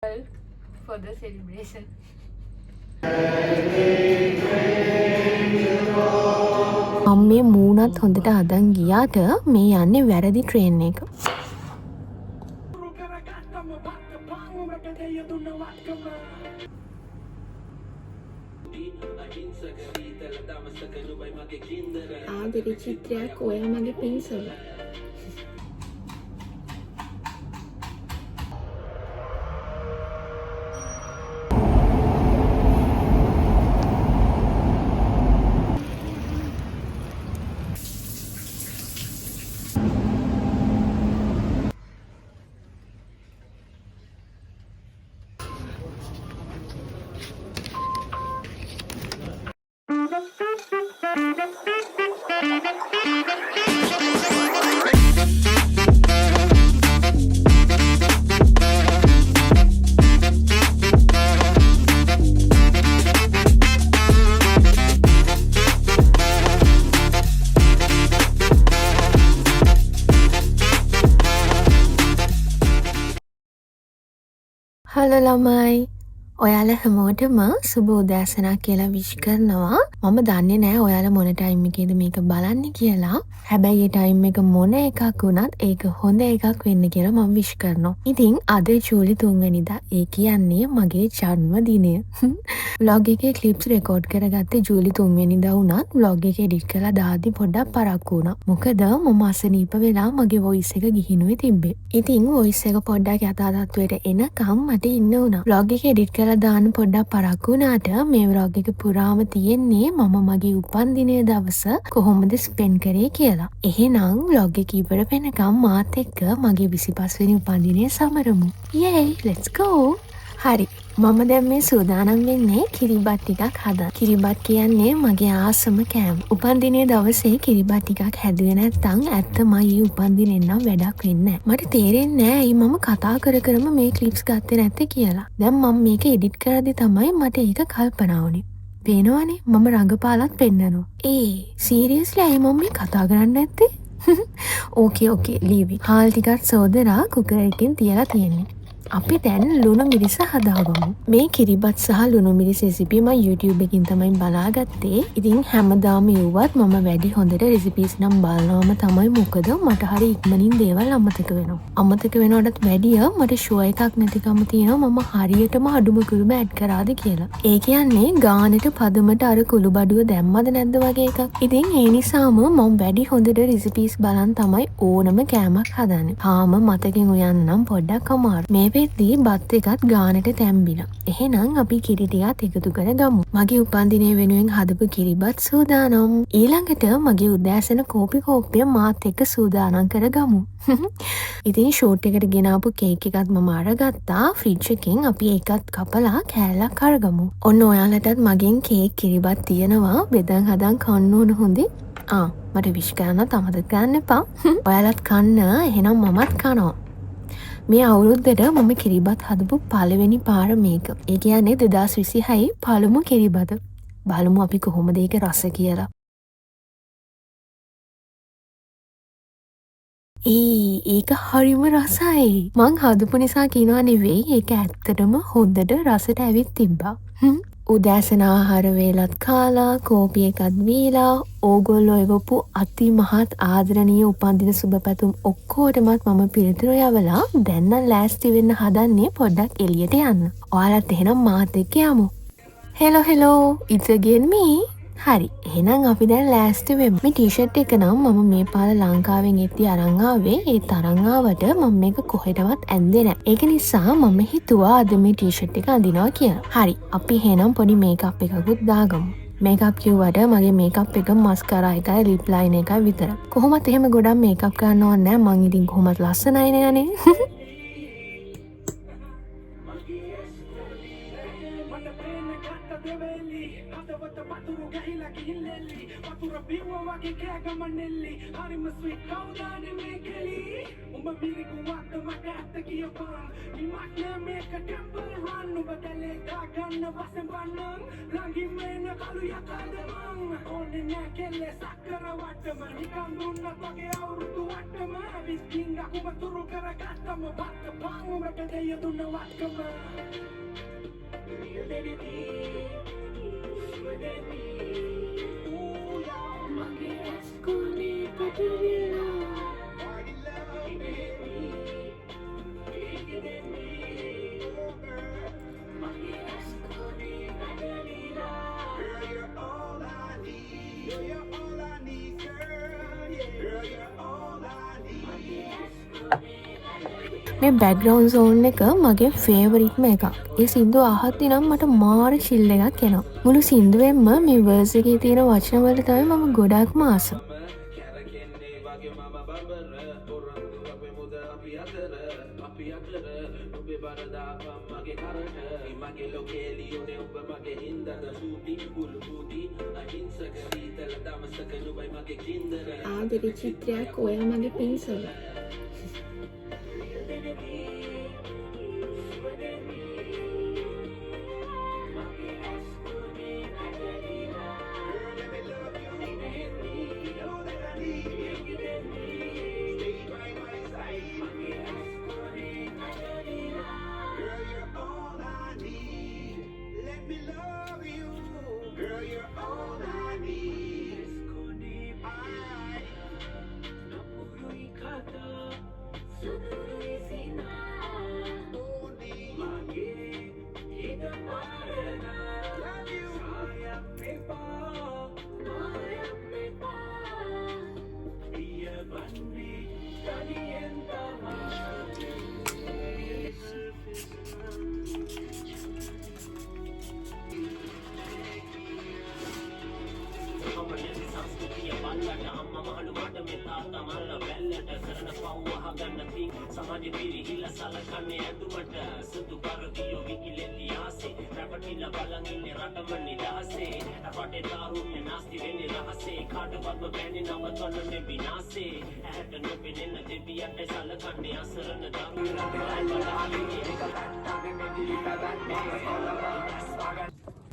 for the celebration. මම මේ මූණත් හොඳට හදන් ගියාට මේ යන්නේ වැරදි ට්‍රේන් එක. ආදරේ චිත්‍රයක් ඔයා මගේ පින්සල. හලෝ ළමයි. ඔයාලා හැමෝටම සුබ උදෑසනක් කියලා විශ් කරනවා. මම දන්නේ නැහැ ඔයාලා මොන ටයිම් එකේද මේක බලන්නේ කියලා. හැබැයි ඒ ටයිම් එක මොන එකක් වුණත් ඒක හොඳ එකක් වෙන්න කියලා මම විශ් කරනවා. ඉතින් අද ජූලි 3 වෙනිදා. ඒ කියන්නේ මගේ ජන්මදිනය. vlog එකේ clips record කරගත්තේ ජූලි 3 වෙනිදා වුණත් vlog එක edit කරලා දාද්දි පොඩ්ඩක් පරක්කු වුණා. මොකද මම අසනීප වෙලා මගේ voice එක ගිහිනුවේ තිබ්බේ. ඉතින් voice එක පොඩ්ඩක් යථා තත්ත්වයට එනකම් මට ඉන්න වුණා. vlog එක edit කරලා දාන්න පොඩ්ඩක් පරක්කු වුණාට මේ vlog එක පුරාම තියෙන්නේ මම මගේ උපන්දිනය දවස කොහොමද ස්පෙන්ඩ් කරේ කියලා. එහෙනම් vlog එක ඉවර වෙනකම් මාත් එක්ක මගේ 25 වෙනි උපන්දිනය සමරමු. Yay, let's go. හරි. මම දැන් මේ සූදානම් වෙන්නේ කිරිබත් ටිකක් හදන්න. කිරිබත් කියන්නේ මගේ ආසම කෑම. උපන්දිනයේ දවසේ කිරිබත් ටිකක් හැදුවේ නැත්නම් ඇත්තමයි උපන්දිනෙන් නම් වැඩක් වෙන්නේ නැහැ. මට තේරෙන්නේ නැහැ ඇයි මම කතා කරම මේ ක්ලිප්ස් ගත්තේ නැත්තේ කියලා. දැන් මම මේක එඩිට් කරද්දි තමයි මට ඒක කල්පනා වුනේ. පේනවනේ මම රංගපාලත් පෙන්නනවා. සීරියස්ලි ඇයි මම මේ කතා කරන්නේ නැත්තේ? ඕකේ ලීවි. හාල් ටිකක් සෝදලා කුකර් එකෙන් තියලා තියෙන්නේ. අපි දැන් ලුණු මිරිස හදාගමු. මේ කිරිබත් සහ ලුණු මිරිස් රෙසිපි මම YouTube එකකින් තමයි බලාගත්තේ. ඉතින් හැමදාම යුවත් මම වැඩි හොඳට රෙසිපීස් නම් බලනවම තමයි. මොකද මට හරි ඉක්මනින් දේවල් අමතක වෙනවා. අමතක වෙනවටත් වැඩිය මට ෂුවර් එකක් නැතිකම තියෙනවා මම හරියටම අඩුම කුළුම ඇඩ් කරාද කියලා. ඒ කියන්නේ ගානට පදමට අර කුළු බඩුව දැම්මද නැද්ද වගේ එකක්. ඉතින් ඒ නිසාම මම වැඩි හොඳට රෙසිපීස් බලන් තමයි ඕනම කෑමක් හදන්නේ. තාම මතකෙන් උයන්නම් පොඩ්ඩක් අමාරු. මේ වෙද්දී බත් එකත් ගානට තැම්බිලා. එහෙනම් අපි කිරි ටිකත් එකතු කරගමු. මගේ උපන්දිනය වෙනුවෙන් හදපු කිරිබත් සූදානම්. ඊළඟට මගේ උදෑසන කෝපි කෝප්පය මාත් එක්ක සූදානම් කරගමු. ඉතින් ෂූට් එකට ගෙනාපු කේක් එකත් මම අරගත්තා. ෆ්‍රිජ් එකෙන් අපි ඒකත් කපලා කෑල්ලක් අරගමු. ඔන්න ඔයාලටත් මගෙන් කේක් කිරිබත් තියෙනවා. බෙදන් හදන් කන්න ඕන හොඳේ. මට විශ් කරන්න අමතක ගන්න එපා. ඔයාලත් කන්න. එහෙනම් මමත් කනවා. මේ අවුරුද්දට මම කිරිබත් හදපු පළවෙනි පාර මේක. ඒ කියන්නේ 2026 පළමු කිරිබත. බලමු අපි කොහොමද ඒක රස කියලා. ඒක හරිම රසයි. මං හදපු නිසා කියනවා නෙවෙයි. ඒක ඇත්තටම හොඳට රසට ඇවිත් තිබ්බා. උදෑසන ආහාර වේලත් කාලා කෝපි එකත් බීලා ඕගොල්ලෝ එවපු අති මහත් ආදරණීය උපන්දින සුබපැතුම් ඔක්කොටමත් මම පිළිතුරු යවලා දැන් නම් ලෑස්ති වෙන්න හදන්නේ පොඩ්ඩක් එළියට යන්න. ඔයාලත් එහෙනම් මාත් එක්ක යමු. Hello it's again me. හරි. එහෙනම් අපි දැන් ලෑස්ති වෙමු. මේ ටී-ෂර්ට් එක නම් මම මේ පාර ලංකාවෙන් එද්දි අරන් ආවේ. ඒ තරම් ආවට මම මේක කොහෙටවත් ඇන්දේ නැහැ. ඒක නිසා මම හිතුවා අද මේ ටී-ෂර්ට් එක අඳිනවා කියලා. හරි. අපි එහෙනම් පොඩි මේකප් එකකුත් දාගමු. මේකප් කිව්වට මගේ මේකප් එක මස්කරා එකයි ලිප් ලයින් එකයි විතර. කොහොමත් එහෙම ගොඩක් මේකප් කරන්න ඕනේ නැහැ. මං ඉතින් කොහොමත් ලස්සනයි නේනේ. මේ බෑග්ග්‍රවුන්ඩ් සෝන් එක මගේ ෆේවරිට්ම එකක්. ඒ සින්දුව අහද්දි නම් මට මාර චිල් එකක් එනවා. මුළු සින්දුවෙන්ම මේ වර්ස් එකේ තියෙන වචන වලට තමයි මම ගොඩක්ම ආස. ආදරේ චිත්‍රයක් ඔයා මගේ පින්සල.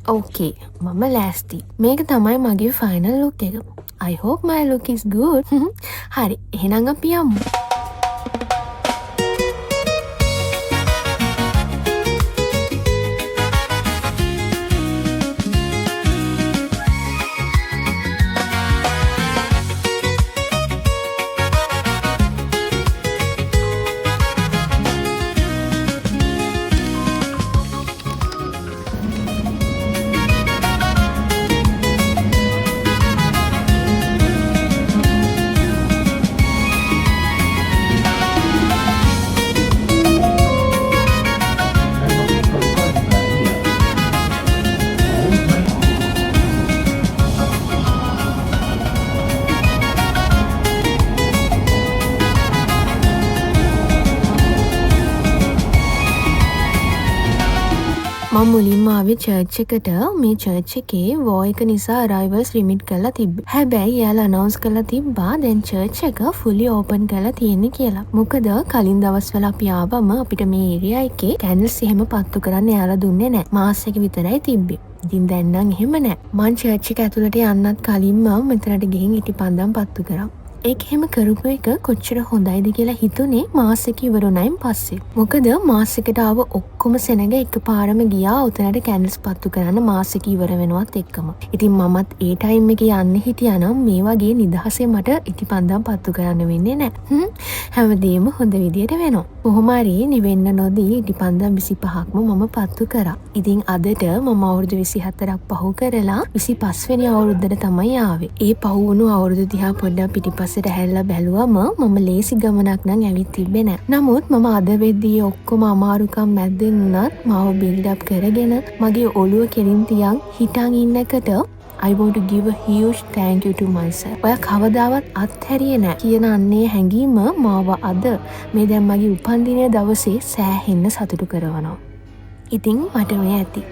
ඕකේ මම ලෑස්ති. මේක තමයි මගේ ෆයිනල් ලුක් එක. I hope my look is good. හරි එහෙනම් අපි යමු. මම මුලින්ම ආවේ චර්ච් එකට. මේ චර්ච් එකේ වෝ එක නිසා අරයිවල්ස් ලිමිට් කරලා තිබ්බේ. හැබැයි එයාලා අනවුන්ස් කරලා තිබ්බා දැන් චර්ච් එක ෆුලි ඕපන් කරලා තියෙන්නේ කියලා. මොකද කලින් දවස්වල අපි ආවම අපිට මේ ඒරියා එකේ කැන්ඩල්ස් එහෙම පත්තු කරන්න එයාලා දුන්නේ නැහැ. මාස් එක විතරයි තිබ්බේ. ඉතින් දැන් නම් එහෙම නැහැ. මං චර්ච් එක ඇතුළට යන්නත් කලින්ම මෙතනට ගිහින් ඉටිපන්දම් පත්තු කරා. ඒක එහෙම කරපු එක කොච්චර හොඳයිද කියලා හිතුනේ මාස් එක ඉවර වුණායින් පස්සේ. මොකද මාස් එකට ආව ඔක්කොම සෙනඟ එකපාරම ගියා උතනට කැන්ඩල්ස් පත්තු කරන්න මාස් එක ඉවර වෙනවත් එක්කම. ඉතින් මමත් ඒ ටයිම් එකේ යන්න හිටියා නම් මේ වගේ නිදහසේ මට ඉටිපන්දම් පත්තු කරන්න වෙන්නේ නැහැ. හැමදේම හොඳ විදියට වෙනවා. කොහොම හරි නිවෙන්න නොදී ඉටිපන්දම් 25ක්ම මම පත්තු කරා. ඉතින් අදට මම අවුරුදු 24ක් පහු කරලා 25 වෙනි අවුරුද්දට තමයි ආවේ. ඒ පහු වුණු අවුරුදු දිහා පොඩ්ඩක් පිටිපස්සට හැල්ලා බැලුවම මම ලේසි ගමනක් නම් ඇවිත් තිබ්බේ නැහැ. නමුත් මම අද වෙද්දී ඔක්කොම අමාරුකම් මැද්දෙන් උනත් මාව බිල්ඩ් අප් කරගෙන මගේ ඔළුව කෙලින් තියන් හිටන් ඉන්නකට I want to give a huge thank you to myself. ඔයා කවදාවත් අත්හැරියේ නැහැ කියන අන්නේ හැඟීම මාව අද මේ දැන් මගේ උපන්දිනයේ දවසේ සෑහෙන්න සතුටු කරනවා. ඉතින් මට මේ ඇති.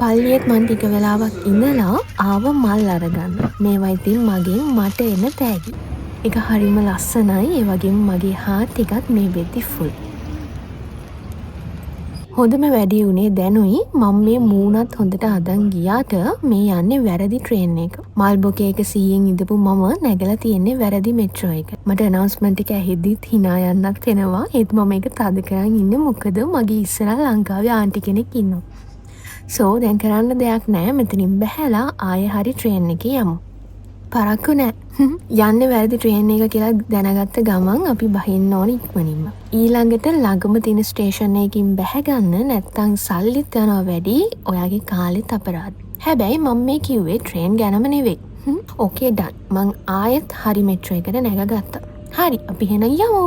පල්ලියෙත් මං ටික වෙලාවක් ඉඳලා ආව මල් අරගන්න. මේවා ඉතින් මගෙන් මට එන තෑගි. ඒක හරිම ලස්සනයි. ඒ වගේම මගේ හාත් එකත් මේ වෙද්දි ෆුල්. හොඳම වැඩි උනේ දැනුයි මම මේ මූණත් හොඳට අදන් ගියාට මේ යන්නේ වැරදි ට්‍රේන් එක. මල්බොකේ එක 100න් ඉඳපු මම නැගලා තියෙන්නේ වැරදි මෙට්‍රෝ එක. මට අනවුන්ස්මන්ට් එක ඇහෙද්දිත් hina යන්නත් එනවා. ඒත් මම ඒක තද කරන් ඉන්නේ මොකද මගේ ඉස්සරහ ලංකාවේ ආන්ටි කෙනෙක් ඉන්නවා. සෝ දැන් කරන්න දෙයක් නැහැ. මෙතනින් බැහැලා ආයෙ හරි ට්‍රේන් එකේ යමු. පරක්කු නෑ. යන්නේ වැරදි ට්‍රේන් එක කියලා දැනගත්ත ගමන් අපි බහින්න ඕන ඉක්මනින්ම. ඊළඟට ළඟම තියෙන ස්ටේෂන් එකකින් බැහැගන්න නැත්තම් සල්ලිත් යනවා වැඩි. ඔයාගේ කාලෙත් අපරාධ. හැබැයි මම මේ කිව්වේ ට්‍රේන් ගැනම නෙවෙයි. ඕකේ ඩන්. මං ආයෙත් හරි මෙට්‍රෝ එකට නැගගත්තා. හරි අපි එහෙනම් යමු.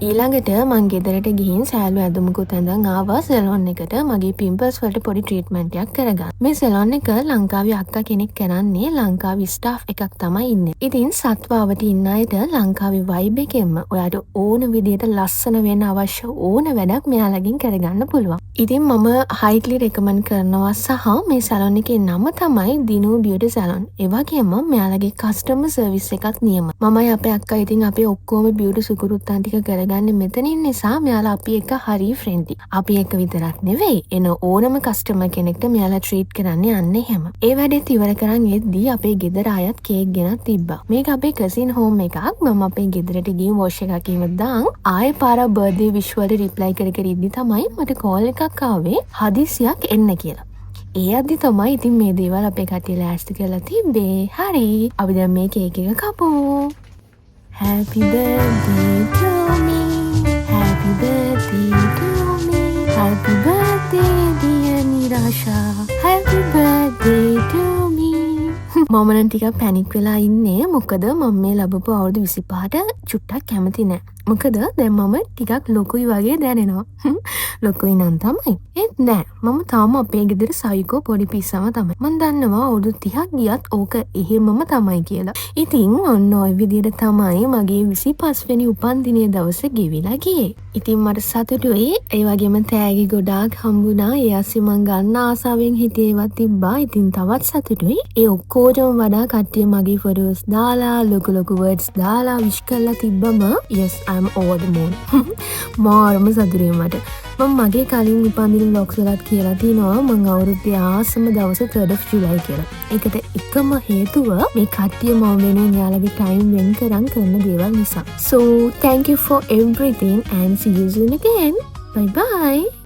ඊළඟට මං ගෙදරට ගිහින් සෑලු ඇඳුමකුත් ඇඳන් ආවා සැලොන් එකට මගේ පිම්පල්ස් වලට පොඩි ට්‍රීට්මන්ට් එකක් කරගන්න. මේ සැලොන් එක ලංකාවේ අක්කා කෙනෙක් කරන්නේ ලංකාවේ ස්ටාෆ් එකක් තමයි ඉන්නේ. ඉතින් සත්වාවට ඉන්න අයට ලංකාවේ වයිබ් එකෙන්ම ඔයාට ඕන විදියට ලස්සන වෙන්න අවශ්‍ය ඕන වැඩක් මෙයාලගෙන් කරගන්න පුළුවන්. ඉතින් මම හයිලි රෙකමන්ඩ් කරනවා සහ මේ සැලොන් එකේ නම තමයි දිනු බියුටි සැලොන්. ඒ වගේම මෙයාලගේ කස්ටමර් සර්විස් එකත් නියම. මමයි අපේ අක්කා ඉතින් අපේ ඔක්කොම බියුටි සුකුරුත්තන් ටික කරගන්නේ මෙතනින් නිසා මෙයාලා අපි එක්ක හරි ෆ්‍රෙන්ඩ්ලි. අපි එක්ක විතරක් නෙවෙයි එන ඕනම කස්ටමර් කෙනෙක්ට මෙයාලා ට්‍රීට් කරන්නේ යන්නේ හැම. ඒ වැඩේත් ඉවර කරන් එද්දී අපේ ගෙදර අයත් කේක් ගෙනත් තිබ්බා. මේක අපේ කසින් හෝම් එකක්. මම අපේ ගෙදරට ගිහින් වොෂ් එකක් ඉවදාන් ආයෙ පාරක් බර්ත්ඩේ විශ් වලට රිප්ලයි කර කර ඉද්දි තමයි මට කෝල් එකක් ආවේ හදිසියක් එන්න කියලා. ඒ අද්දි තමයි ඉතින් මේ දේවල් අපේ කට්ටිය ලෑස්ති කරලා තිබ්බේ. හරි අපි දැන් මේ කේක් එක කපමු. Happy birthday to me. Happy birthday to me. Happy birthday dear Nirasha. Happy birthday to me. මම නම් ටිකක් පැනික් වෙලා ඉන්නේ. මොකද මම මේ ලැබපු අවුරුදු 25ට චුට්ටක් කැමති නෑ. මොකද දැන් මම ටිකක් ලොකුයි වගේ දැනෙනවා. ලොකුයි නම් තමයි. ඒත් නෑ. මම තාම අපේ ගෙදර සයිකෝ පොඩි පිස්සම තමයි. මම දන්නවා අවුරුදු 30ක් ගියත් ඕක එහෙමම තමයි කියලා. ඉතින් ඔන්න ඔය විදිහට තමයි මගේ 25 වෙනි උපන්දිනයේ දවස ගෙවිලා ගියේ. ඉතින් මට සතුටුයි. ඒ වගේම තෑගි ගොඩාක් හම්බුණා. ඒ ASCII මං ගන්න ආසාවෙන් හිටියේ ඒවත් තිබ්බා. ඉතින් තවත් සතුටුයි. ඒ ඔක්කොටම වඩා කට්ටිය මගේ ෆොටෝස් දාලා ලොකු ලොකු වර්ඩ්ස් දාලා විශ් කරලා තිබ්බම yes I'm over the moon. මාරම සතුටුයි මට. මම මගේ කලින් උපන්දින vlogs වලත් කියලා තිනවා මම අවුරුද්දේ ආසම දවස 3rd of July කියලා. ඒකට එකම හේතුව මේ කට්ටිය මම වෙනුවෙන් යාළගේ time වෙන් කරන් කරන දේවල් නිසා. So thank you for everything and see you soon again. Bye bye.